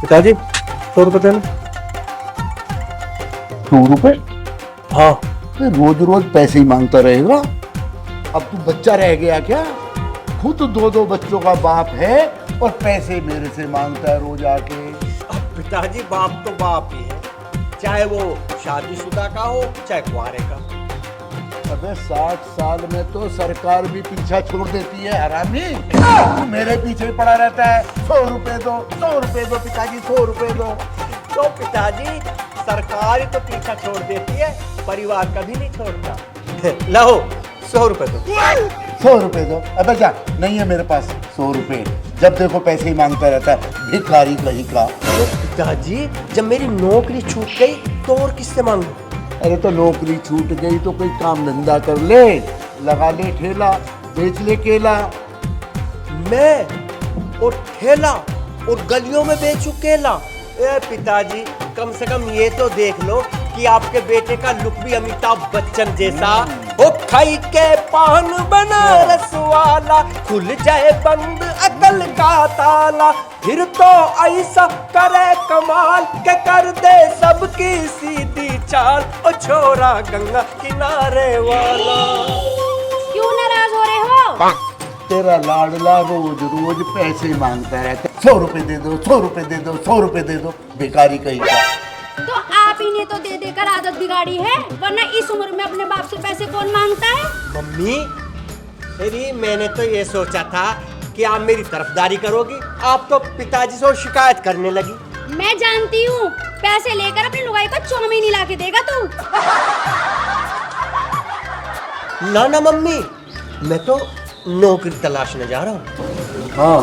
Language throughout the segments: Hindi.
पिताजी 100 रुपए देना। 100 रुपए? हाँ। रोज रोज पैसे ही मांगता रहेगा। अब तू बच्चा रह गया क्या? खुद 2 बच्चों का बाप है और पैसे मेरे से मांगता है रोज आके। अब पिताजी बाप तो बाप ही है, चाहे वो शादीशुदा का हो चाहे कुंवारे का। अबे 60 साल में तो सरकार भी पीछा छोड़ देती है हरामी। तू मेरे पीछे ही पड़ा रहता है। 100 रुपए दो, 100 रुपए दो पिताजी, 100 रुपए दो। तो पिताजी सरकार ही तो पीछा छोड़ देती है, परिवार कभी नहीं छोड़ता। लो 100 रुपए दो। 100 रुपए दो। अबे जा, नहीं है मेरे पास 100 रुपए। जब देखो पैसे ही मांगता रहता है, भिखारी कहीं का। पिताजी जब मेरी नौकरी छूट गई तो और किससे मांगू? अरे तो नौकरी छूट गई तो कोई काम धंधा कर ले, लगा ले ठेला, बेच ले केला। मैं और ठेला और गलियों में बेचूं केला? ए पिताजी कम से कम ये तो देख लो कि आपके बेटे का लुक भी अमिताभ बच्चन जैसा हो। खाई के पान बनारस वाला, खुल जाए बंद अकल का ताला, फिर तो ऐसा करे कमाल के कर दे सबकी सीधी चाल। ओ छोरा गंगा किनारे वाला। क्यों नाराज हो रहे हो? तेरा लाडला रोज रोज पैसे मांगता रहता है। 100 रुपए दे दो, 100 रुपए दे दो, 100 रुपए दे दो, भिखारी कहीं का। तो आप ही ने तो दे देकर आदत बिगाड़ी है, वरना इस उम्र में अपने बाप से पैसे कौन मांगता है? मम्मी अरे मैंने तो ये सोचा था कि आप मेरी तरफदारी करोगी, आप तो पिताजी से शिकायत करने लगी। मैं जानती हूँ, पैसे लेकर अपनी लुगाई को चौमिन ही ला के देगा तू। ना ना मम्मी, मैं तो नौकरी तलाशने जा रहा हूँ। हाँ,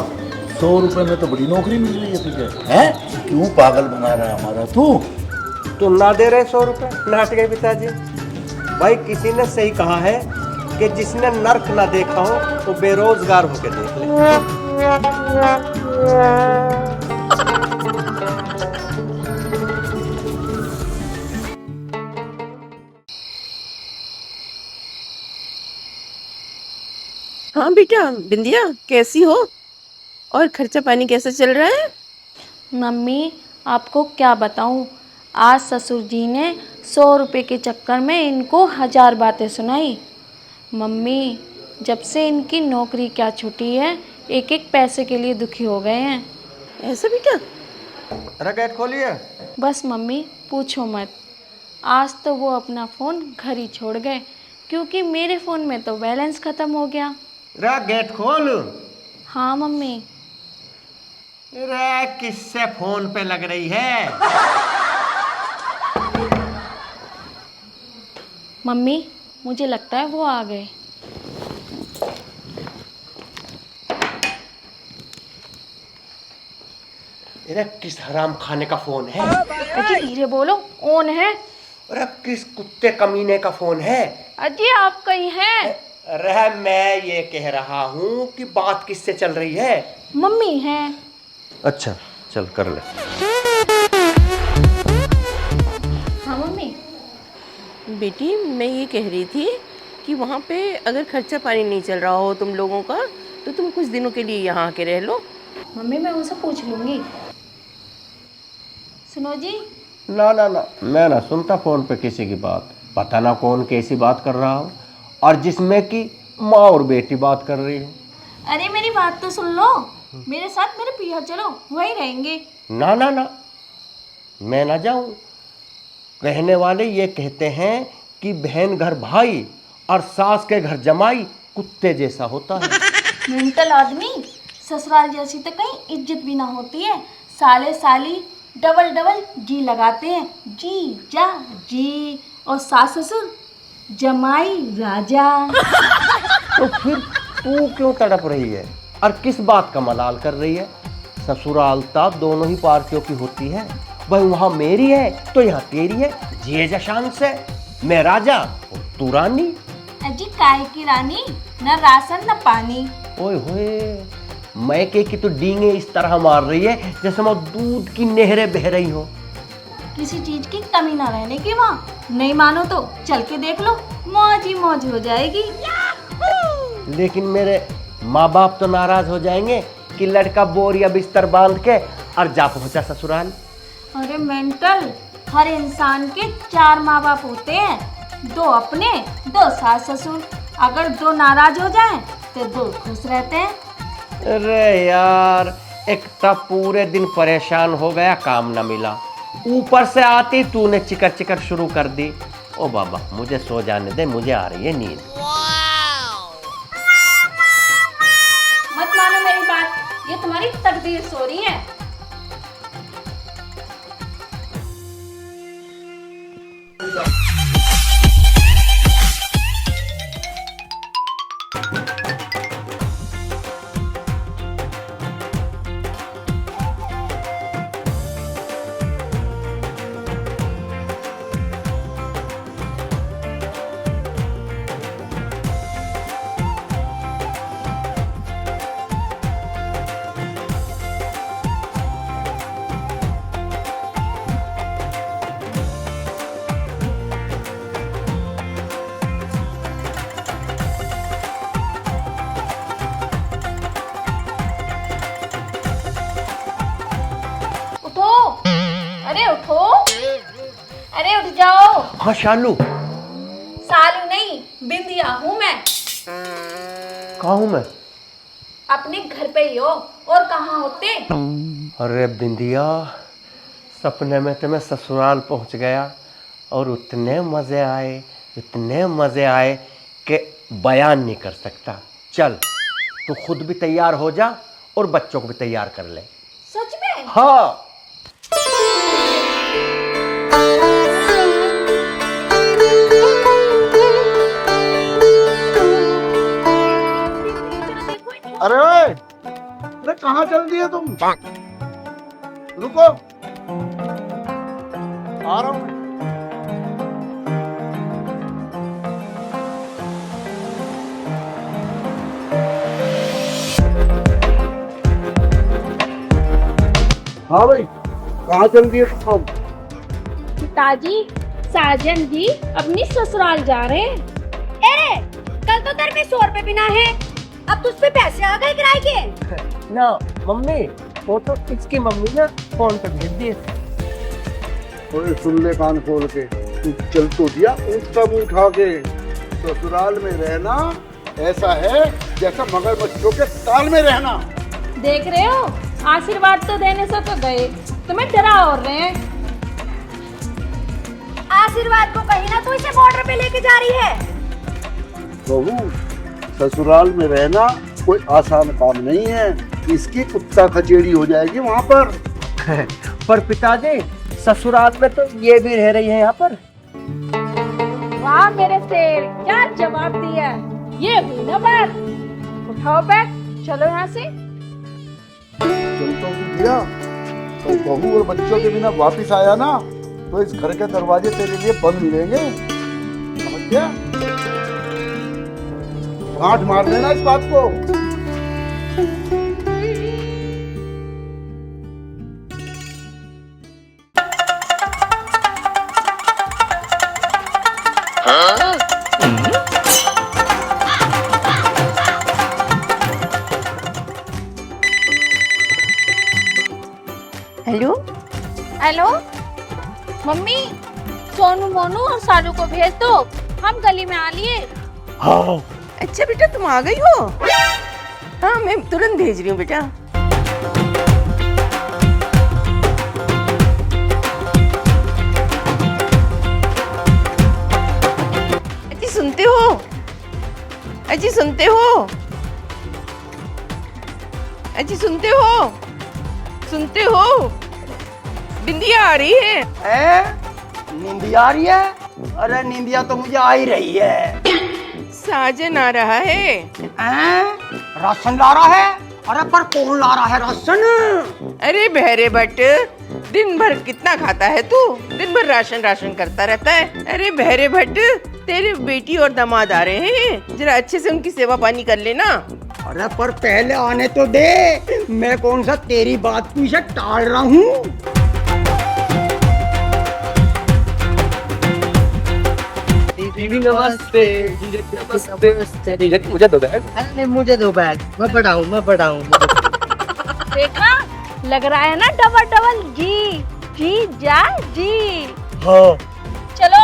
100 रुपए में तो बड़ी नौकरी मिल रही है तुझे। हैं? क्यों पागल बना रहा है हमारा तू? तो ना दे रहे 100 रुपए, नाट गए पिताजी। भाई किसी ने सही कहा है कि जिसने नर्क ना देखा हो वो बेरोजगार होकर देख ले। हाँ बेटा बिंदिया, कैसी हो? और खर्चा पानी कैसा चल रहा है? मम्मी आपको क्या बताऊं, आज ससुर जी ने 100 रुपये के चक्कर में इनको 1000 बातें सुनाई। मम्मी जब से इनकी नौकरी क्या छुटी है, एक एक पैसे के लिए दुखी हो गए हैं। ऐसा बेटा? अरे गेट खोलिए। बस मम्मी पूछो मत, आज तो वो अपना फ़ोन घर ही छोड़ गए, क्योंकि मेरे फ़ोन में तो बैलेंस ख़त्म हो गया। रे गेट खोल। हाँ मम्मी। रे किससे फोन पे लग रही है? मम्मी मुझे लगता है वो आ गए। अरे किस हराम खाने का फोन है? अजी धीरे बोलो, ऑन है। अरे किस कुत्ते कमीने का फोन है? अजी आप कहीं हैं? अरे मैं ये कह रहा हूँ कि बात किससे चल रही है? मम्मी हैं। अच्छा चल कर ले। हाँ मम्मी। बेटी मैं ये कह रही थी कि वहाँ पे अगर खर्चा पानी नहीं चल रहा हो तुम लोगों का, तो तुम कुछ दिनों के लिए यहाँ आके रह लो। मम्मी मैं उनसे पूछ लूँगी। सुनो जी। ना ना ना, मैं ना सुनता फोन पे किसी की बात। पता ना कौन कैसी बात कर रहा हो, और जिसमें कि माँ और बेटी बात कर रही है। अरे मेरी बात तो सुन लो, मेरे साथ मेरे पिया चलो, वहीं रहेंगे। ना ना ना, मैं ना जाऊं। कहने वाले ये कहते हैं कि बहन घर भाई और सास के घर जमाई कुत्ते जैसा होता है। मेंटल आदमी, ससुराल जैसी तो कहीं इज्जत भी ना होती है। साले साली डबल डबल जी लगाते हैं, जी जा जी, और सास ससुर जमाई राजा। तो फिर तू क्यों तड़प रही है और किस बात का मलाल कर रही है? ससुरालता दोनों ही पार्टियों की होती है। भाई वहां मेरी है तो यहाँ तेरी है, जिए जा शान से। मैं राजा और तू रानी। अजी काहे की रानी, न राशन न पानी। ओए होए, मैके की तो डींगे इस तरह मार रही है जैसे मैं दूध की नहरें बह रही हो। किसी चीज की कमी ना रहने की वहाँ। नहीं मानो तो चल के देख लो, मौज ही मौज हो जाएगी। लेकिन मेरे माँ बाप तो नाराज हो जाएंगे कि लड़का बोर या बिस्तर बांध के और जा पहुंचा ससुराल। अरे मेंटल, हर इंसान के 4 माँ बाप होते हैं, 2 अपने 2 सास ससुर। अगर 2 नाराज हो जाएं तो 2 खुश रहते हैं। अरे यार, एक तब पूरे दिन परेशान हो गया, काम ना मिला, ऊपर से आती तूने चिकर चिकर शुरू कर दी। ओ बाबा मुझे सो जाने दे, मुझे आ रही है नींद। मत मानो मेरी बात, ये तुम्हारी तकदीर सो रही है। उठो, अरे उठो, अरे उठ जाओ। हाँ शालू। सालू नहीं, बिंदिया हूँ मैं। कहाँ हूँ मैं? अपने घर पे ही हो, और कहाँ होते? अरे बिंदिया, सपने में तो मैं ससुराल पहुंच गया और उतने मज़े आए, इतने मज़े आए कि बयान नहीं कर सकता। चल तू खुद भी तैयार हो जा और बच्चों को भी तैयार कर ले। सच में? हाँ। अरे अरे कहाँ चल दिए तुम? रुको, आ रहा हूँ। हाँ भाई, कहाँ चल दिए तुम? पिताजी, साजन जी अपनी ससुराल जा रहे हैं। ए, कल तो तेरे में 100 रुपए बिना है, अब तुझ पे पैसे आ गए किराए के। ना मम्मी, वो तो इसकी मम्मी ना फोन पे भेज दिए। ओए सुन ले कान खोल के, तू चल तो दिया उसका मुंह उठा के। ससुराल में रहना ऐसा है जैसा मगरमच्छों के ताल में रहना। देख रहे हो, आशीर्वाद तो देने से तो गए, तुम्हें डरा और रहे हैं। आशीर्वाद को कहीं ना तू इसे बॉर्डर पे लेके जा रही है। बहू, ससुराल में रहना कोई आसान काम नहीं है, इसकी कुत्ता खचेड़ी हो जाएगी वहाँ पर पिताजी, ससुराल में तो ये भी रह रही है यहाँ पर। वाह मेरे शेर, क्या जवाब दिया। ये हुई ना बात। उठाओ बैग, चलो यहाँ से। चलता हूँ दिया, तो बहू और बच्चों के बिना वापिस आया ना तो इस घर के दरवाजे तेरे लिए बंद मिलेंगे, समझ गया? गांठ मार लेना इस बात को। Hello. Hello mummy, Sonu Monu और सालू को भेज दो, हम गली में आ लिए। हाँ। अच्छा बेटा, तुम आ गई हो? हाँ, मैं तुरंत भेज रही हूँ बेटा। अजी सुनते हो? अजी सुनते हो? अजी सुनते हो? सुनते हो? बिंदिया आ रही है। नींदिया आ रही है? अरे नींदिया तो मुझे आ ही रही है। साजन आ रहा है। राशन ला रहा है? अरे पर कौन ला रहा है राशन? अरे बहरे भट्ट, दिन भर कितना खाता है तू? दिन भर राशन राशन करता रहता है। अरे बहरे भट्ट, तेरे बेटी और दामाद आ रहे हैं, जरा अच्छे से उनकी सेवा पानी कर लेना। अरे पर पहले आने तो दे, मैं कौन सा तेरी बात पीछे टाल रहा हूँ। नमस्ते। मुझे दो बैग। अरे मुझे दो बैग, मैं पढ़ाऊँ। देखा, लग रहा है ना डबल डबल जी, जी जा जी। हाँ। चलो।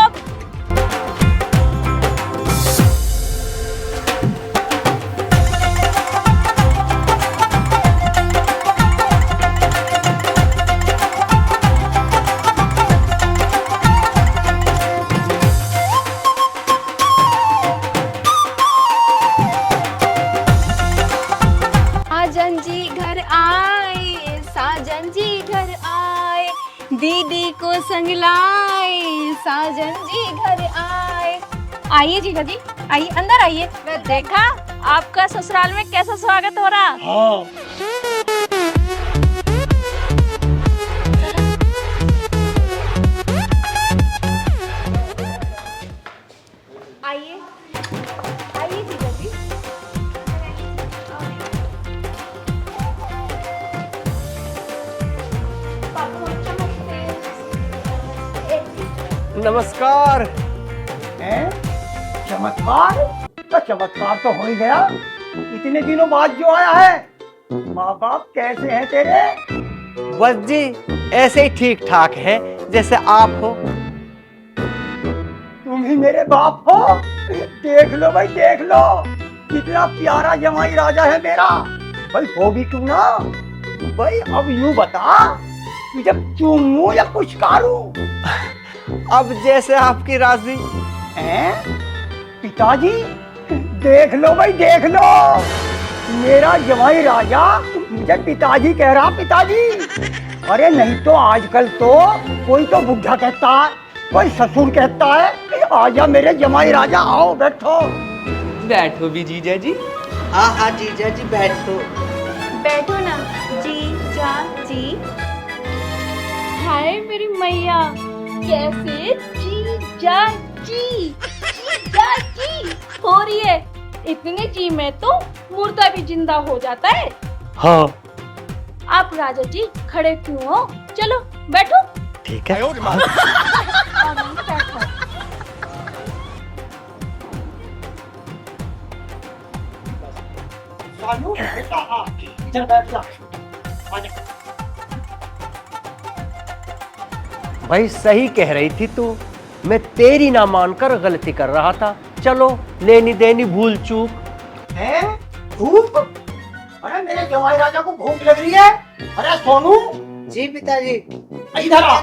साजन जी घर आए, साजन जी घर आए, दीदी को संग लाए, साजन जी घर आए। आइए जीजा जी, आइए अंदर आइए। देखा आपका ससुराल में कैसा स्वागत हो रहा। हाँ। आइए आइए जीजा जी। नमस्कार। हैं? चमत्कार? तो चमत्कार तो हो ही गया। इतने दिनों बाद जो आया है। माँ बाप कैसे हैं तेरे? बस जी ऐसे ही ठीक ठाक है जैसे आप हो। तुम ही मेरे बाप हो। देख लो भाई, देख लो कितना प्यारा जमाई राजा है मेरा। भाई हो भी क्यों ना। भाई अब यूं बता कि जब चूमूं या कुछ करूं? अब जैसे आपकी राजी। हैं? पिताजी देख लो भाई, देख लो मेरा जमाई राजा मुझे पिताजी कह रहा। पिताजी अरे नहीं तो आजकल तो कोई तो बुढ़ा कहता है, कोई ससुर कहता है। आजा मेरे जमाई राजा, आओ बैठो। बैठो भी जीजा जी। हाँ हाँ जीजा जी बैठो। बैठो ना जीजा जी। हाय मेरी मैया, कैसे जीजा जी, जीजा जी हो रही है। इतने जी में तो मुर्दा भी जिंदा हो जाता है। हाँ आप राजा जी खड़े क्यों हो, चलो बैठो। ठीक है। सानू बेटा आ, इधर बैठ जा। आजा। भाई सही कह रही थी तू, मैं तेरी ना मानकर गलती कर रहा था। चलो लेनी देनी भूल चूक। हैं? भूख? अरे मेरे जमाई राजा को भूख लग रही है। अरे सोनू जी पिताजी। इधर आ।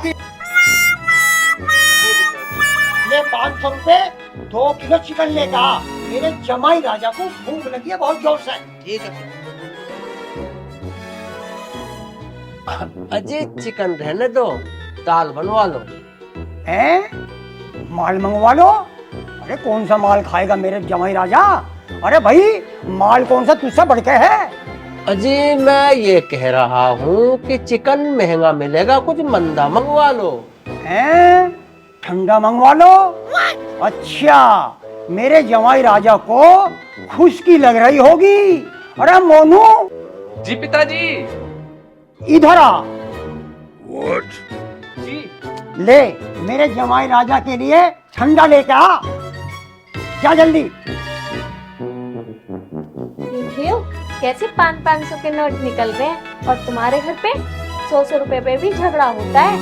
ले 500 रुपए 2 किलो चिकन लेगा। मेरे जमाई राजा को भूख लगी है बहुत जोर से। ठीक है। अजय चिकन रहने दो, दाल बनवा लो। हैं? माल मंगवा लो। अरे कौन सा माल खाएगा मेरे जमाई राजा? अरे भाई माल कौन सा तुझसे बढ़ के है? अजय मैं ये कह रहा हूँ कि चिकन महंगा मिलेगा, कुछ मंदा मंगवा लो। हैं? ठंडा मंगवा लो। अच्छा मेरे जमाई राजा को खुशकी लग रही होगी। अरे मोनू जी पिताजी। इधर आ। जी ले मेरे जमाई राजा के लिए ठंडा लेके आ। जा जल्दी। देखियो कैसे 500 के नोट निकल रहे हैं और तुम्हारे घर पे 100 रुपए पे भी झगड़ा होता है।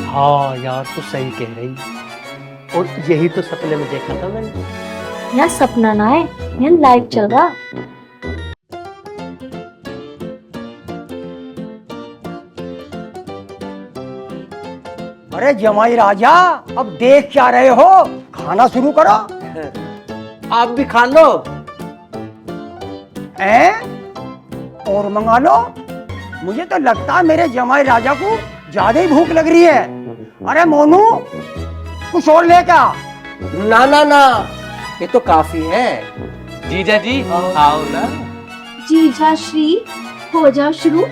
हाँ यार तू सही कह रही, और यही तो सपने में देखा था मैंने। यहाँ सपना ना है, यहाँ लाइव चल रहा। अरे जमाई राजा अब देख क्या रहे हो, खाना शुरू करो। आप भी खा लो। हैं? और मंगा लो। मुझे तो लगता है मेरे जमाई राजा को ज्यादा ही भूख लग रही है। अरे मोनू कुछ और लेके आ। ना ना ना, ये तो काफी है। जीजा जी आओ ना। जीजा श्री हो जाओ शुरू।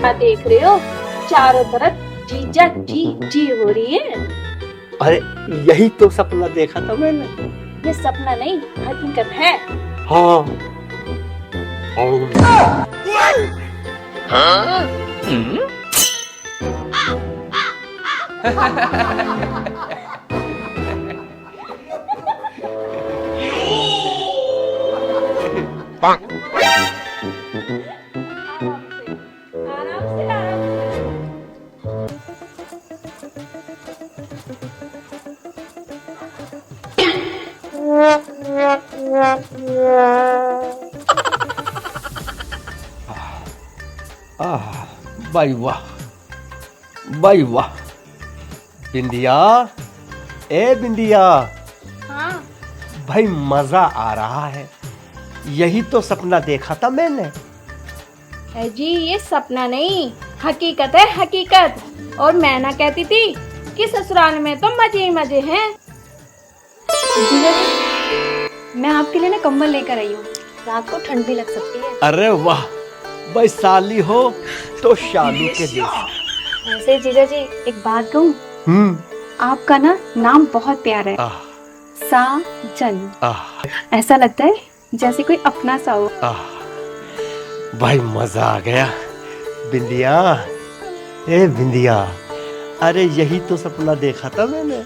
मैं देख रहे हो चारों तरफ जीजा जी जी हो रही है। अरे यही तो सपना देखा था मैंने। ये सपना नहीं हकीकत है। हाँ। आराम से भाई वाह, भाई वाह। बिंदिया, ए बिंदिया, हाँ भाई मजा आ रहा है। यही तो सपना देखा था मैंने। है जी, ये सपना नहीं हकीकत है, हकीकत। और मैं ना कहती थी कि ससुराल में तो मजे ही मजे हैं। जीजा जी, मैं आपके लिए ना कंबल लेकर आई हूँ, रात को ठंड भी लग सकती है। अरे वाह, भाई साली हो तो शालू के जैसा। वैसे जीजा जी एक बात कहूँ, आपका ना नाम बहुत प्यारा है, आह, साजन। आह, ऐसा लगता है जैसे कोई अपना सा हो। आह, भाई मजा आ गया। बिंदिया, ए बिंदिया, अरे यही तो सपना देखा था मैंने।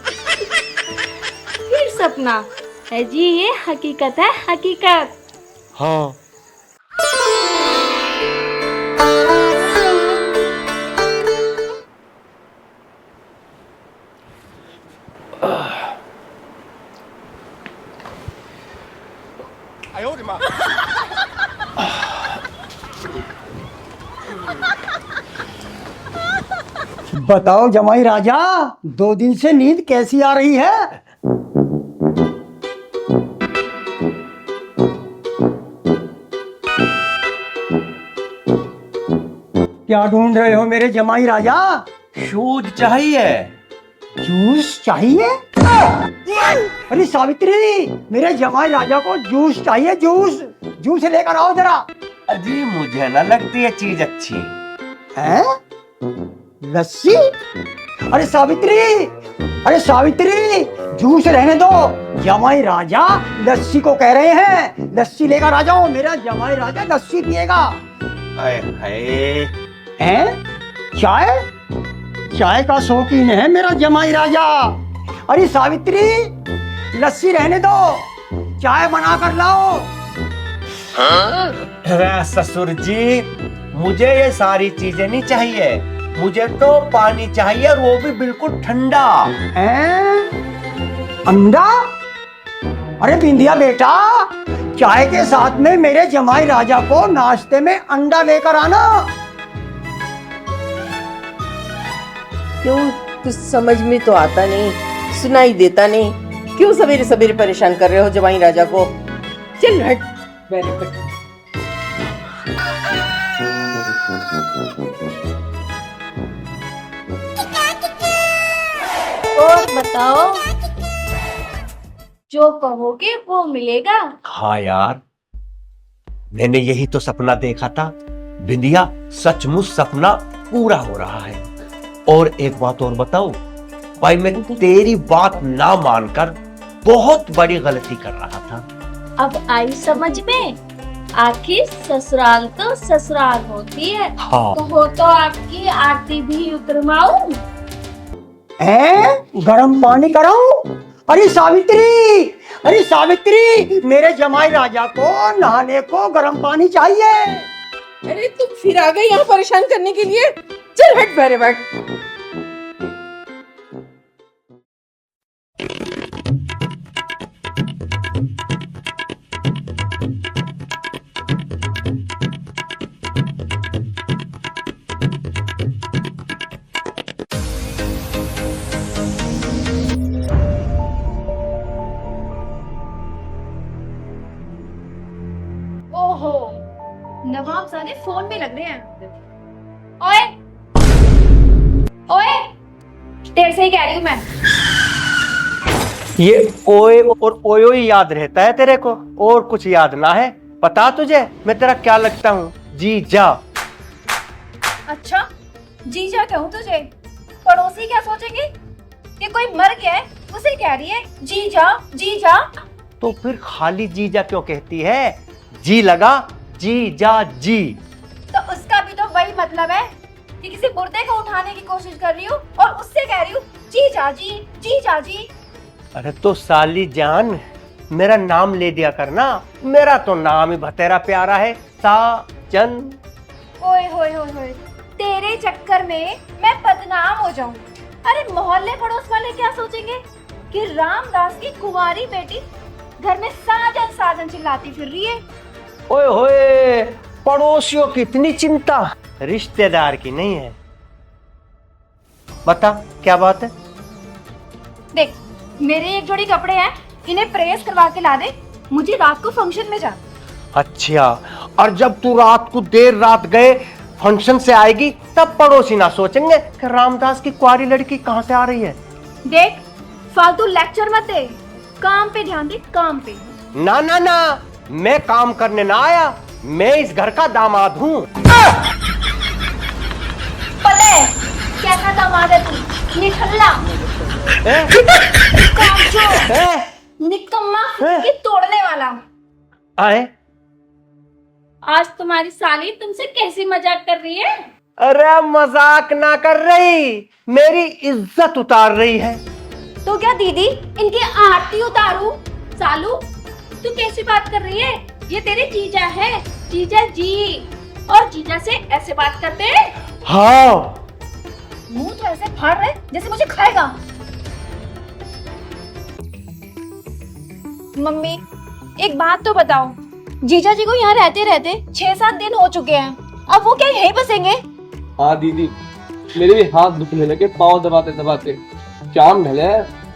फिर सपना है जी, ये हकीकत है, हकीकत। हाँ। बताओ जमाई राजा, 2 दिन से नींद कैसी आ रही है? क्या ढूंढ रहे हो मेरे जमाई राजा? शूज चाहिए। जूस चाहिए? अरे सावित्री, मेरे जमाई राजा को जूस चाहिए, जूस। जूस लेकर आओ जरा। अजी मुझे ना लगती है चीज अच्छी। है लस्सी? अरे सावित्री, अरे सावित्री, जूस रहने दो। जमाई राजा लस्सी को कह रहे हैं, लस्सी लेकर आ जाओ। मेरा जमाई राजा लस्सी पिएगा। हाय हाय। हैं? चाय? चाय का शौकीन है मेरा जमाई राजा। अरे सावित्री, लस्सी रहने दो, चाय बना कर लाओ। अरे ससुर जी, मुझे ये सारी चीजें नहीं चाहिए। मुझे तो पानी चाहिए, और वो भी बिल्कुल ठंडा। अंडा? अरे बिंदिया बेटा, चाय के साथ में मेरे जमाई राजा को नाश्ते में अंडा लेकर आना। क्यों, कुछ समझ में तो आता नहीं, सुनाई देता नहीं। क्यों सवेरे सवेरे परेशान कर रहे हो जवाई राजा को? चल हट। Very good. और बताओ, जो कहोगे वो मिलेगा। हाँ यार, मैंने यही तो सपना देखा था। बिंदिया, सचमुच सपना पूरा हो रहा है। और एक बात और बताऊं, भाई मैं तेरी बात ना मानकर बहुत बड़ी गलती कर रहा था। अब आई समझ में, आखिर ससुराल तो ससुराल होती है। हाँ। कहो तो आपकी आरती भी उतरवाऊं? गरम पानी कराऊं? अरे सावित्री, अरे सावित्री, मेरे जमाई राजा को नहाने को गरम पानी चाहिए। अरे तुम फिर आ गई यहाँ परेशान करने के लिए? चल हट बहरे बट। ओहो, नवाब सारे फोन में लग रहे हैं। ओए ओए, तेरे से ही कह रही हूँ मैं। ये ओए और ओयो ही याद रहता है तेरे को, और कुछ याद ना है? पता तुझे मैं तेरा क्या लगता हूँ? जीजा। अच्छा, जीजा कहूँ तुझे? पड़ोसी क्या सोचेंगे कि कोई मर गया है, उसे कह रही है जीजा जीजा। तो फिर खाली जीजा क्यों कहती है? जी लगा, जीजा जी। तो उसका भी तो वही मतलब है कि किसी मुर्दे को उठाने की कोशिश कर रही हूँ और उससे कह रही हूँ जीजा जी, जीजा जी। अरे तो साली जान, मेरा नाम ले दिया करना। मेरा तो नाम ही बतेरा प्यारा है, साजन। ओए होए होए होए, तेरे चक्कर में मैं बदनाम हो जाऊं। अरे मोहल्ले पड़ोस वाले क्या सोचेंगे कि रामदास की कुंवारी बेटी घर में साजन साजन चिल्लाती फिर रही है। ओए होए, पड़ोसियों की इतनी चिंता। रिश्तेदार की नहीं है। बता क्या बात है? देख, मेरे एक जोड़ी कपड़े हैं, इन्हें प्रेस करवा के ला दे, मुझे रात को फंक्शन में जा। अच्छा, और जब तू रात को देर रात गए फंक्शन से आएगी तब पड़ोसी ना सोचेंगे कि रामदास की कुंवारी लड़की कहां से आ रही है। देख, फालतू लेक्चर मत दे, काम पे ध्यान दे, काम पे। ना ना ना, मैं काम करने ना आया, मैं इस घर का दामाद हूँ। पता है कैसा दामाद है तू? निठल्ला, कामचोर, निकम्मा, फुटकी तोड़ने वाला। आए, आज तुम्हारी साली तुमसे कैसी मजाक कर रही है? अरे मजाक ना कर रही, मेरी इज्जत उतार रही है। तो क्या दीदी इनकी आरती उतारू? सालू, तू कैसी बात कर रही है? ये तेरे जीजा है, जीजा जी, और जीजा से ऐसे बात करते हैं? हाँ, मुंह तो ऐसे फाड़ रहे जैसे मुझे खाएगा। मम्मी, एक बात तो बताओ, जीजा जी को यहाँ रहते रहते 6-7 दिन हो चुके हैं, अब वो क्या यहीं बसेंगे? हाँ दीदी, मेरे भी हाथ दुखने लगे पाँव दबाते दबाते। जाम ढले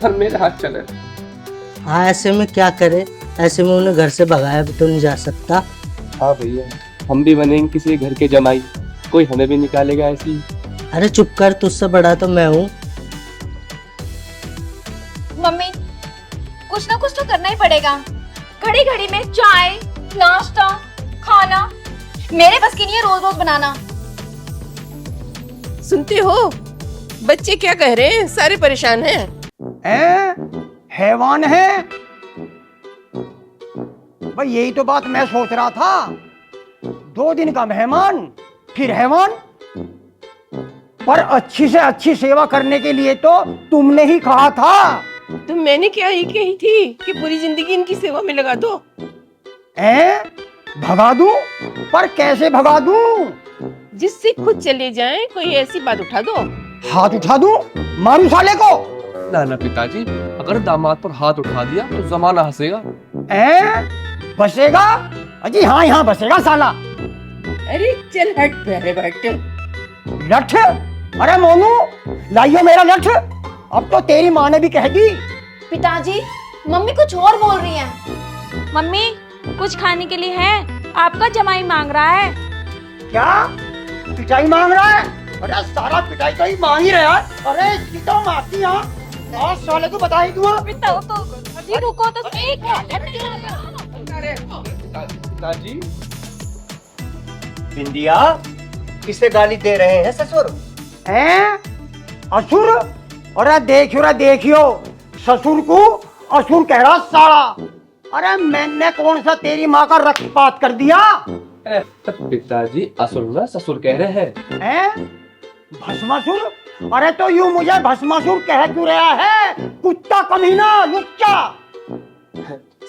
पर मेरे हाथ चले। हाँ, ऐसे में क्या करे, ऐसे में उन्हें घर से भगाया भी तो नहीं जा सकता। हाँ भैया, हम भी बनेंगे किसी घर के जमाई, कोई हमें भी निकालेगा ऐसी। अरे चुप कर, तुझसे बड़ा तो मैं हूँ। मम्मी, कुछ ना कुछ तो करना ही पड़ेगा। घड़ी घड़ी में चाय, नाश्ता, खाना, मेरे बस की नहीं है रोज रोज बनाना। सुनते हो बच्चे क्या कह रहे हैं? सारे परेशान हैं। हैवान है भाई, यही तो बात मैं सोच रहा था। 2 दिन का मेहमान फिर हैवान। पर अच्छी से अच्छी सेवा करने के लिए तो तुमने ही कहा था। तो मैंने क्या ही कही थी कि पूरी जिंदगी इनकी सेवा में लगा दो। भगा दूं? पर कैसे भगा दूं? जिससे खुद चले जाएं, कोई ऐसी बात उठा दो। हाथ उठा दूं? मारू साले को? ना ना पिताजी, अगर दामाद पर हाथ उठा दिया तो जमाना हंसेगा। बसेगा? अजी हाँ, यहाँ बसेगा साला। अरे चल हट प्यारे भट्ट। लठ? अरे मोनू, लाइयो मेरा लठ। अब तो तेरी माँ ने भी कह दी। पिताजी, मम्मी कुछ और बोल रही हैं। मम्मी, कुछ खाने के लिए है? आपका जमाई मांग रहा है। क्या पिटाई मांग रहा है? अरे सारा पिटाई तो ही मांग ही रहा है। अरे इसकी तो मारती यहाँ, और साले को बता ही दूंगा। अजी रुको तो सही। पिताजी, बिंदिया, किसे गाली दे रहे हैं ससुर? असुर? अरे देखियो ससुर को असुर कह रहा साला। अरे मैंने कौन सा तेरी माँ का रक्तपात कर दिया? पिताजी असुर ना ससुर कह रहे हैं। भस्मासुर? अरे तो यूं मुझे भस्मासुर कह क्यों रहा है? कुत्ता कमीना, लुच्चा।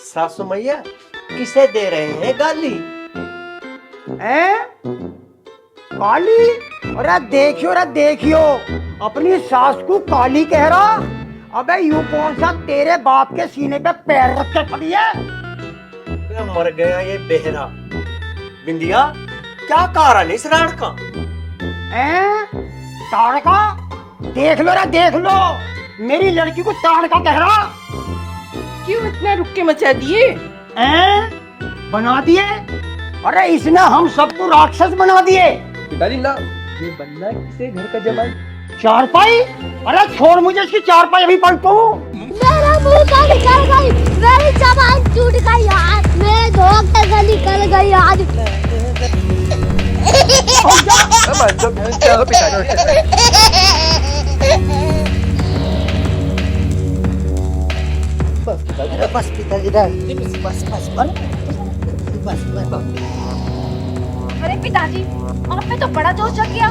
सासू मैया, किसे दे रहे हैं गाली? काली? अरे देखियो अपनी सास को काली कह रहा। अबे यूं कौन सा तेरे बाप के सीने पे पैर रख के खड़ी है? मर गया ये बेहरा। बिंदिया, क्या कारण इस राड का? ताड़का? देख लो, मेरी लड़की को ताड़का कह रहा। क्यों इतना रुक के मचा दिए? बना दिए? अरे इसने हम सबको राक्षस बना दिए। पिताजी ना, ये बनना है किसी घर का जमाई। चारपाई? अरे छोड़ मुझे इसकी चारपाई, अभी पलटू। मेरा मुंह का निकल गई, मेरी जबान टूट गई यार, मेरे धोखे से निकल गई आज। चलो पिताजी। बस पिताजी, बस। अरे पिताजी, आप में तो बड़ा जोश जग गया।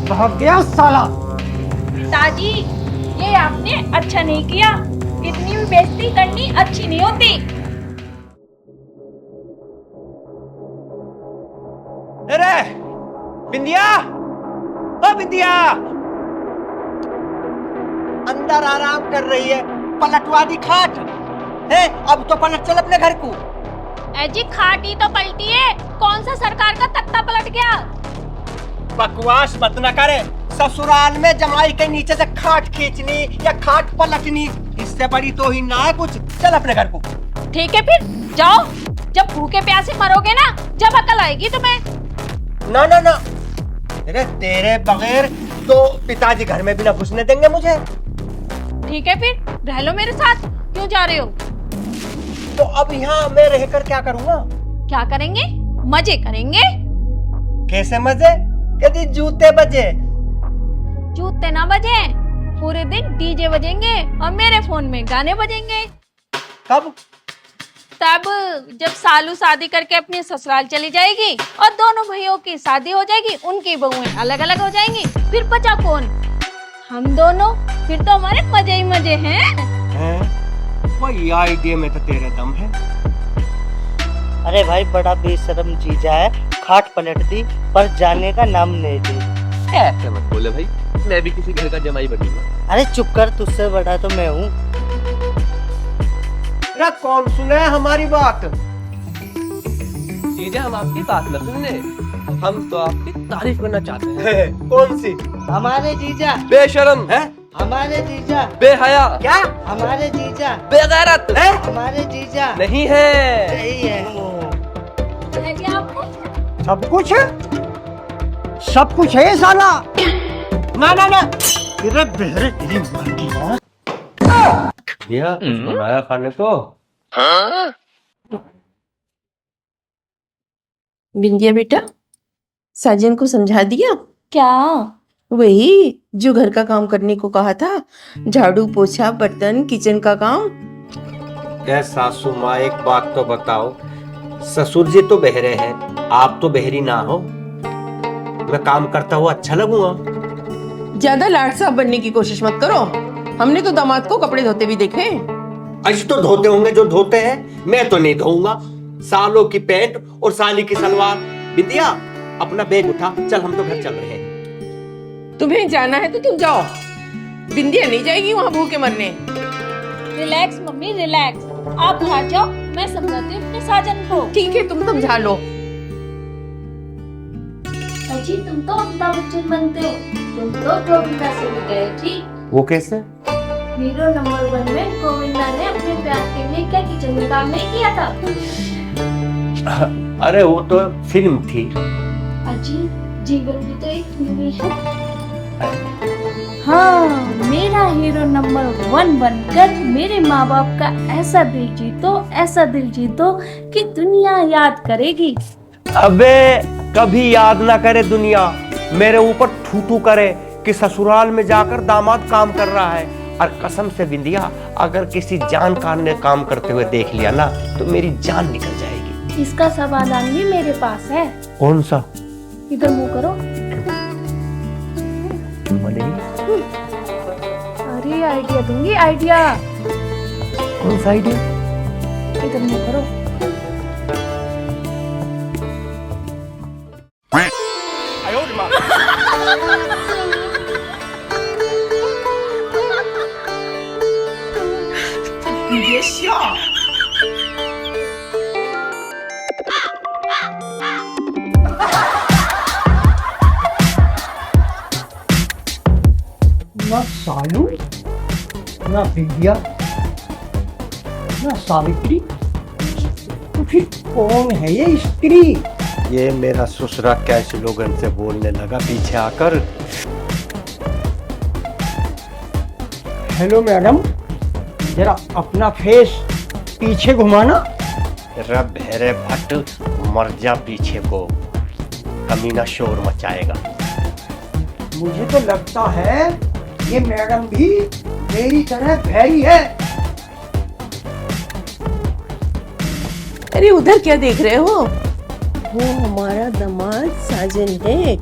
भाग गया साला। पिताजी, ये आपने अच्छा नहीं किया। इतनी भी बेइज्जती करनी अच्छी नहीं होती। अरे बिंदिया, ओ बिंदिया, अंदर आराम कर रही है, पलटवा दी खाट है। अब तो पलट चल अपने घर को। जी खाटी तो पलटी है, कौन सा सरकार का तख्ता पलट गया? बकवास मत न करे। ससुराल में जमाई के नीचे से खाट खींचनी या खाट पलटनी, इससे बड़ी तो ही ना है कुछ। चल अपने घर को। ठीक है फिर जाओ, जब भूखे प्यासे मरोगे ना, जब अकल आएगी तुम्हें। ना ना ना, अरे तेरे बगैर तो पिताजी घर में भी ना घुसने देंगे मुझे। ठीक है फिर रह लो मेरे साथ, क्यों जा रहे हो? तो अब यहाँ मैं रहकर क्या करूँगा? क्या करेंगे? मजे करेंगे। कैसे मजे? यदि जूते बजे। जूते ना बजे, पूरे दिन डीजे बजेंगे और मेरे फोन में गाने बजेंगे। कब? तब जब सालू शादी करके अपने ससुराल चली जाएगी और दोनों भाइयों की शादी हो जाएगी, उनकी बहुएं अलग अलग हो जाएंगी, फिर बचा कौन? हम दोनों। फिर तो हमारे मजे ही मजे हैं। वही आइडिया में तो तेरे दम है। अरे भाई बड़ा बेशरम जीजा है, खाट पलट दी पर जाने का नाम नहीं दी। ऐसे मत बोले भाई, मैं भी किसी घर का जमाई बनूंगा। अरे चुप कर, तुझसे बड़ा तो मैं हूँ। अरे कौन सुने हमारी बात? जीजा हम आपकी बात न सुनने, हम तो आपकी तारीफ करना चाहते हैं। कौन सी? हमारे जीजा। बेशरम है, हमारे जीजा। बेहया, क्या? हमारे जीजा। बेगैरत है? हमारे जीजा। नहीं है। सही है। है क्या आपको? सब कुछ है साला। ना ना ना, तेरे बहरे तेरी मां की मां। भैया कुछ बनाया खाने को? बिंदिया बेटा, साजन को समझा दिया? क्या? वही जो घर का काम करने को कहा था, झाड़ू पोछा बर्तन किचन का काम। क्या सासू माँ, एक बात तो बताओ, ससुर जी तो बहरे हैं, आप तो बहरी ना हो, मैं काम करता हुआ अच्छा लगूंगा? ज्यादा लाड साहब बनने की कोशिश मत करो, हमने तो दामाद को कपड़े धोते भी देखे। आज तो धोते होंगे जो धोते हैं, मैं तो नहीं धोऊंगा। सालों की पैंट और साली की सलवार। बिंदिया अपना बैग उठा, चल हम तो घर चल रहे हैं। तुम्हें जाना है तो तुम जाओ, बिंदिया नहीं जाएगी वहां भूखे मरने। रिलैक्स मम्मी रिलैक्स, आप बाहर जाओ, मैं समझाती हूँ अपने साजन को। ठीक है तुम समझा लो। अजी तुम तो अमिताभ बच्चन बनते हो, तुम तो गोविंदा से भी गए। ठीक, वो कैसे? हीरो नंबर 1 में गोविंदा ने अपने प्यार के लिए क्या किचन में काम नहीं किया था? अरे वो तो फिल्म थी। अजी जीवन भी तो एक मूवी है। हाँ, मेरा हीरो नंबर 1 बनकर मेरे माँ बाप का ऐसा दिल जीतो कि दुनिया याद करेगी। अबे कभी याद ना करे दुनिया, मेरे ऊपर ठूठू करे कि ससुराल में जाकर दामाद काम कर रहा है। और कसम से बिंदिया, अगर किसी जानकार ने काम करते हुए देख लिया ना, तो मेरी जान निकल जाएगी। इसका समाधान भी मेरे पास है। कौन सा? इधर मुंह करो। अरे आइडिया दूंगी, आइडिया। कौन सा आइडिया? इधर मुंह करो। ना सालू, ना बिंदिया, ना सावित्री, तो फिर कौन है ये स्त्री? ये मेरा ससुरा कैसे लोगन से बोलने लगा पीछे आकर। हेलो मैडम, जरा अपना फेस पीछे घुमाना। तेरा भेरे भट्ट, मर जा पीछे को, कमीना शोर मचाएगा। मुझे तो लगता है ये मैडम भी मेरी तरह भैरी है। अरे उधर क्या देख रहे हो? वो हमारा दामाद साजन है।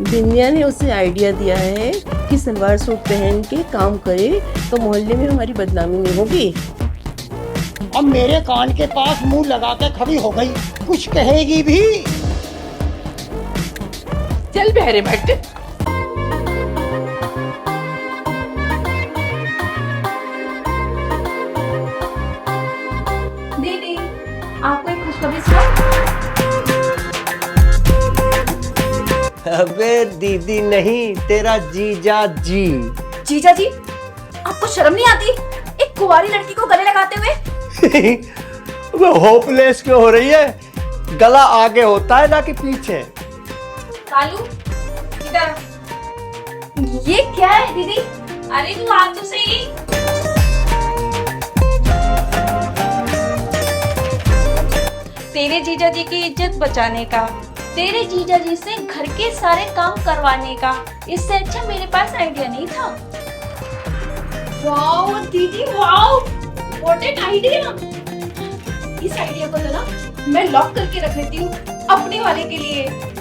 बिंदिया ने उसे आइडिया दिया है कि सलवार सूट पहन के काम करे तो मोहल्ले में हमारी बदनामी नहीं होगी। अब मेरे कान के पास मुंह लगा के खड़ी हो गई, कुछ कहेगी भी? चल बहरे भट्ट। दीदी, आपको एक खुशखबरी अबे दीदी नहीं, तेरा जीजा जी। जीजा जी, आपको शर्म नहीं आती एक कुंवारी लड़की को गले लगाते हुए? वो होपलेस क्यों हो रही है? गला आगे होता है ना कि पीछे? कालू, इधर। ये क्या है दीदी? अरे तू आ तो सही। तेरे जीजा जी की इज्जत बचाने का, तेरे जीजा जी से घर के सारे काम करवाने का, इससे अच्छा मेरे पास आइडिया नहीं था। वाओ दीदी, वाओ, व्हाट एन आइडिया। इस आइडिया को तो ना मैं लॉक करके रख लेती हूँ अपने वाले के लिए।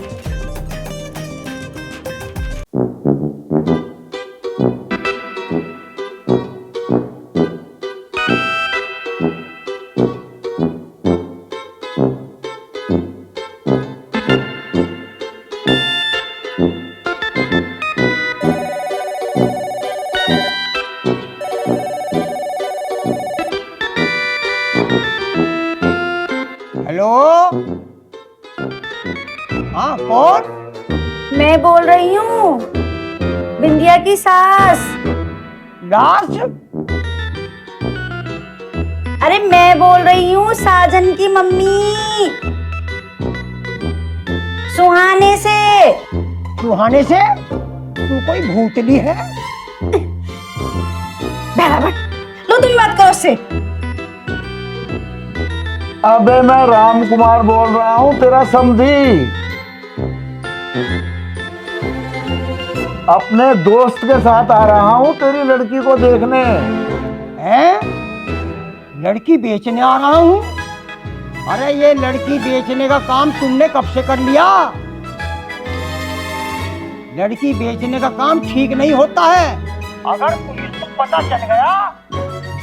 हेलो, हाँ कौन? मैं बोल रही हूँ, बिंदिया की सास। लाश? अरे मैं बोल रही हूँ साजन की मम्मी, सुहाने से। सुहाने से? तू कोई भूतली है? बराबर, लो तुम बात करो उससे। अबे मैं राम कुमार बोल रहा हूँ, तेरा समझी। अपने दोस्त के साथ आ रहा हूँ तेरी लड़की को देखने। हैं? लड़की बेचने आ रहा हूँ? अरे ये लड़की बेचने का काम तुमने कब से कर लिया? लड़की बेचने का काम ठीक नहीं होता है। अगर पुलिस को पता चल गया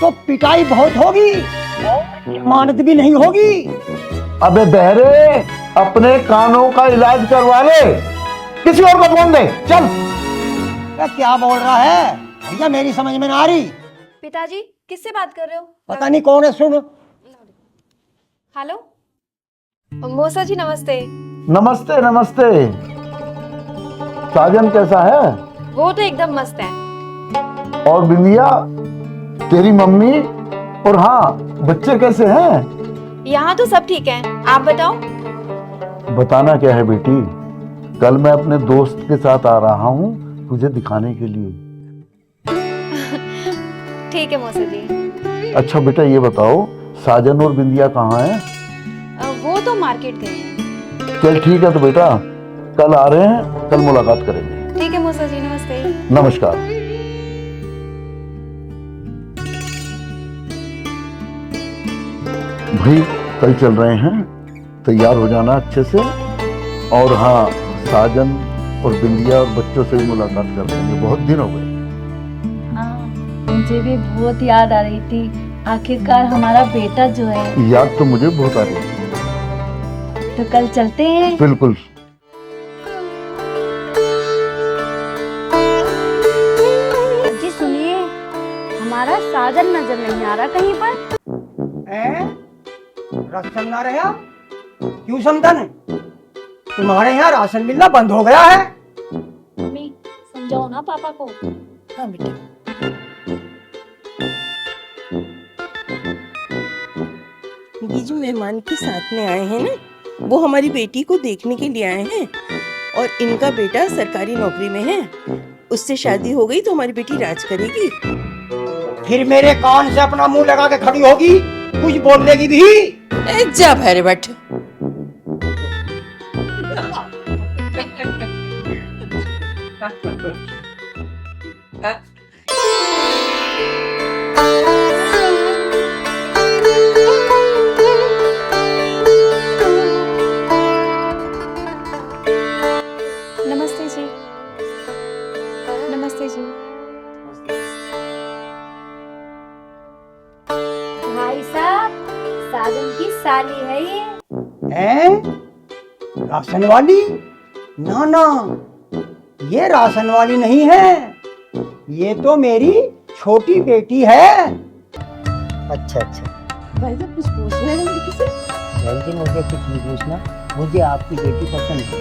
तो पिटाई बहुत होगी, जमानत भी नहीं होगी। अबे बहरे, अपने कानों का इलाज करवा ले, किसी और को फोन दे, चल। क्या बोल रहा है भैया? मेरी समझ में ना आ रही। पिताजी, किससे बात कर रहे हो? पता नहीं कौन है, सुन। हेलो मौसा जी, नमस्ते। नमस्ते नमस्ते। साजन कैसा है? वो तो एकदम मस्त है। और बिंदिया, तेरी मम्मी और हाँ बच्चे कैसे हैं? यहाँ तो सब ठीक है, आप बताओ। बताना क्या है बेटी, कल मैं अपने दोस्त के साथ आ रहा हूँ तुझे दिखाने के लिए। ठीक है मौसा जी। अच्छा बेटा ये बताओ, साजन और बिंदिया कहाँ हैं? वो तो मार्केट गए हैं। चल ठीक है तो बेटा, कल आ रहे हैं, कल मुलाकात करेंगे। ठीक है मौसा जी, नमस्ते। नमस्कार। भाई कल चल रहे हैं, तैयार हो जाना अच्छे से। और हाँ, साजन और बिंदिया और बच्चों से भी मुलाकात कर लेंगे, बहुत दिन हो गए। मुझे भी बहुत याद आ रही थी, आखिरकार हमारा बेटा जो है। याद तो मुझे बहुत आ रही है। तो कल चलते हैं। बिल्कुल। जी सुनिए, हमारा साजन नजर नहीं आ रहा कहीं पर। राशन ना रहा? क्यों समझन? तुम्हारे यहाँ राशन मिलना बंद हो गया है। मम्मी समझाओ ना पापा को। हाँ बेटा। ये जो मेहमान के साथ में आए हैं ना, वो हमारी बेटी को देखने के लिए आए हैं। और इनका बेटा सरकारी नौकरी में है, उससे शादी हो गई तो हमारी बेटी राज करेगी। फिर मेरे कान से अपना मुंह लगा के खड़ी होगी, कुछ बोलने की भी? जा भैरे भट्ट। नमस्ते जी। नमस्ते जी। भाई साहब, साजन की साली है ये। हैं? राशन वाली? ना ना, ये राशन वाली नहीं है, ये तो मेरी छोटी बेटी है। अच्छा अच्छा। भाई साहब कुछ पूछना है लड़की से? बहन जी मुझे कुछ नहीं पूछना, मुझे आपकी बेटी पसंद है।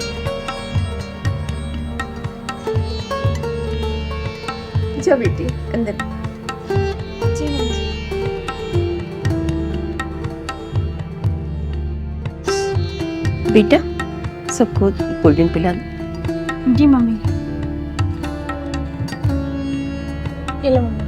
जा बेटी अंदर। जी मम्मी। बेटा सबको कोल्ड ड्रिंक पिला दो। जी मम्मी। ये लो मम्मी।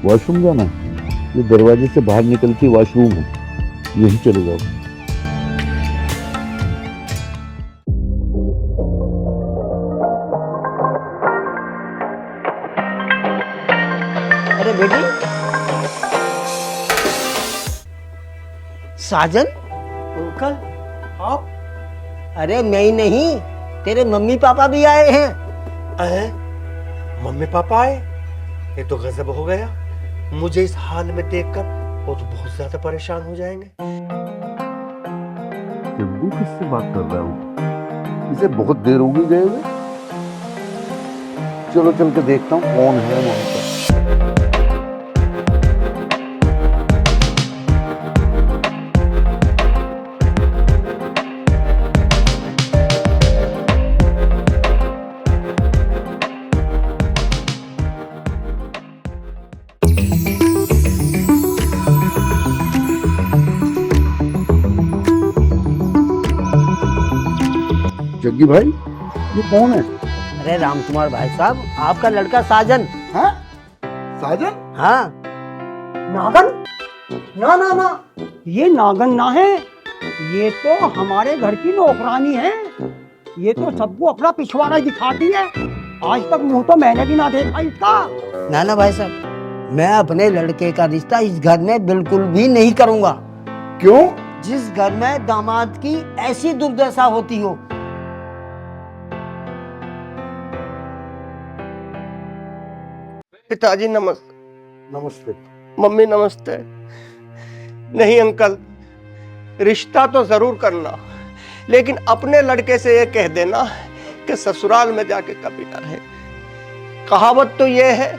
वॉशरूम जाना है? ये दरवाजे से बाहर निकलती वॉशरूम है, यहीं चले जाओ। अरे बेटी साजन, अंकल आप? अरे मैं नहीं, तेरे मम्मी पापा भी आए हैं। मम्मी पापा आए? ये तो गजब हो गया। मुझे इस हाल में देखकर वो तो बहुत ज्यादा परेशान हो जाएंगे। जग्गू किससे बात कर रहा हूँ? इसे बहुत देर हो गई गए हुए। चलो चल के देखता हूँ कौन है वहां पर। जग्गी भाई, ये कौन है? अरे राम कुमार भाई साहब, आपका लड़का साजन। हैं? साजन? हाँ। नागन? ना ना ना, ये नागन ना है, ये तो हमारे घर की नौकरानी है। ये तो सबको अपना पिछवाड़ा दिखाती है। आज तक मुंह तो मैंने भी ना देखा इसका। नाना भाई साहब, मैं अपने लड़के का रिश्ता इस घर में बिल्कुल भी नहीं करूंगा। क्यों? जिस घर में दामाद की ऐसी दुर्दशा होती हो। पिताजी नमस्ते। नमस्ते। मम्मी नमस्ते। नहीं अंकल, रिश्ता तो जरूर करना, लेकिन अपने लड़के से ये कह देना कि ससुराल में जाके कभी ना रहे। कहावत तो ये है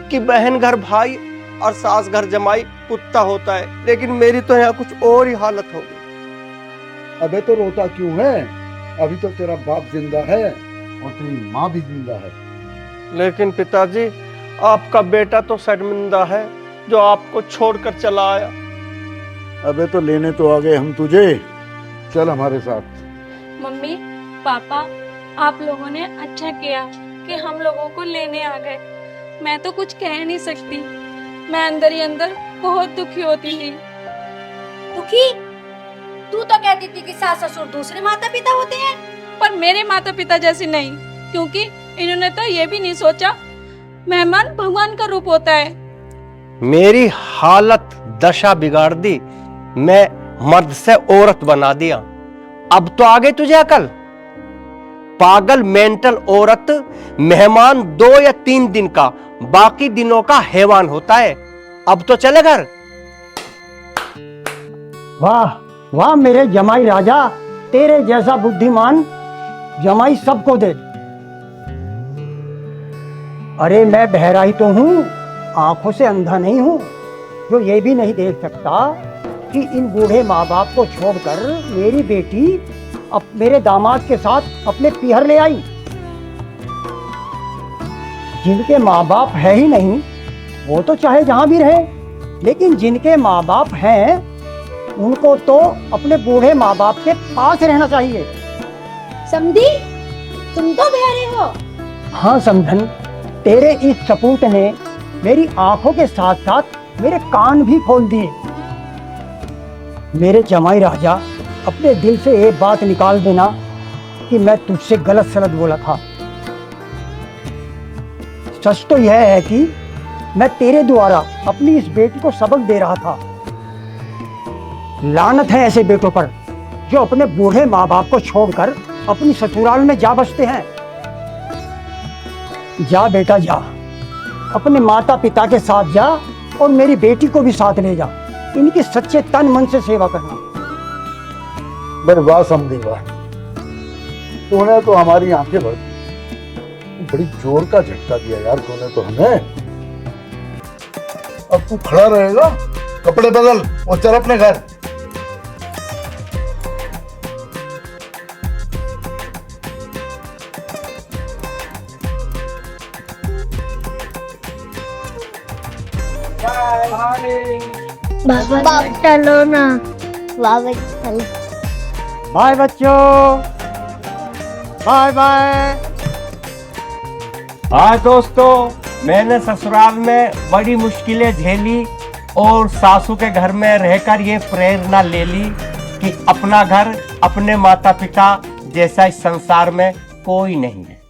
कि बहन घर भाई और सास घर जमाई कुत्ता होता है, लेकिन मेरी तो यहाँ कुछ और ही हालत हो गई। अबे तो रोता क्यों है? अभी तो तेरा बाप जिंदा है और तेरी माँ भी जिंदा है। लेकिन पिताजी, आपका बेटा तो शर्मिंदा है जो आपको छोड़कर चला आया। अबे तो लेने तो आ गए हम तुझे, चल हमारे साथ। मम्मी पापा, आप लोगों ने अच्छा किया कि हम लोगों को लेने आ गए। मैं तो कुछ कह नहीं सकती, मैं अंदर ही अंदर बहुत दुखी होती थी। दुखी? तू तो कहती थी कि सास ससुर दूसरे माता पिता होते हैं। पर मेरे माता पिता जैसे नहीं, क्योंकि इन्होंने तो ये भी नहीं सोचा मेहमान भगवान का रूप होता है। मेरी हालत दशा बिगाड़ दी, मैं मर्द से औरत बना दिया। अब तो आगे तुझे अकल? पागल मेंटल औरत मेहमान 2 या 3 दिन का, बाकी दिनों का हैवान होता है। अब तो चले घर। वाह वाह मेरे जमाई राजा, तेरे जैसा बुद्धिमान जमाई सबको दे। अरे मैं बहरा ही तो हूँ, आंखों से अंधा नहीं हूँ, जो ये भी नहीं देख सकता कि इन बूढ़े माँ बाप को छोड़कर मेरी बेटी अब मेरे दामाद के साथ अपने पीहर ले आई। जिनके माँ बाप है ही नहीं, वो तो चाहे जहाँ भी रहे, लेकिन जिनके माँ बाप हैं उनको तो अपने बूढ़े माँ बाप के पास रहना चाहिए। समधी, तुम तो बहरे हो। हाँ समधन, तेरे इस सपूत ने मेरी आंखों के साथ साथ मेरे कान भी खोल दिए। मेरे जमाई राजा, अपने दिल से एक बात निकाल देना कि मैं तुझसे गलत सलत बोला था। सच तो यह है कि मैं तेरे द्वारा अपनी इस बेटी को सबक दे रहा था। लानत है ऐसे बेटों पर जो अपने बूढ़े माँ बाप को छोड़कर अपनी ससुराल में जा बसते हैं। जा बेटा जा, अपने माता पिता के साथ जा और मेरी बेटी को भी साथ ले जा। इनकी सच्चे तन मन से सेवा करना। मेरे वाह समझी वाह, तूने तो हमारी आंखें भर दी। बड़ी जोर का झटका दिया यार तूने तो हमें। अब तू खड़ा रहेगा, कपड़े बदल और चल अपने घर। बाबा चलो ना, बाबा चलो। बाय बच्चों, बाय बाय। हाँ दोस्तों, मैंने ससुराल में बड़ी मुश्किलें झेली और सासू के घर में रहकर ये प्रेरणा ले ली कि अपना घर अपने माता पिता जैसा इस संसार में कोई नहीं है।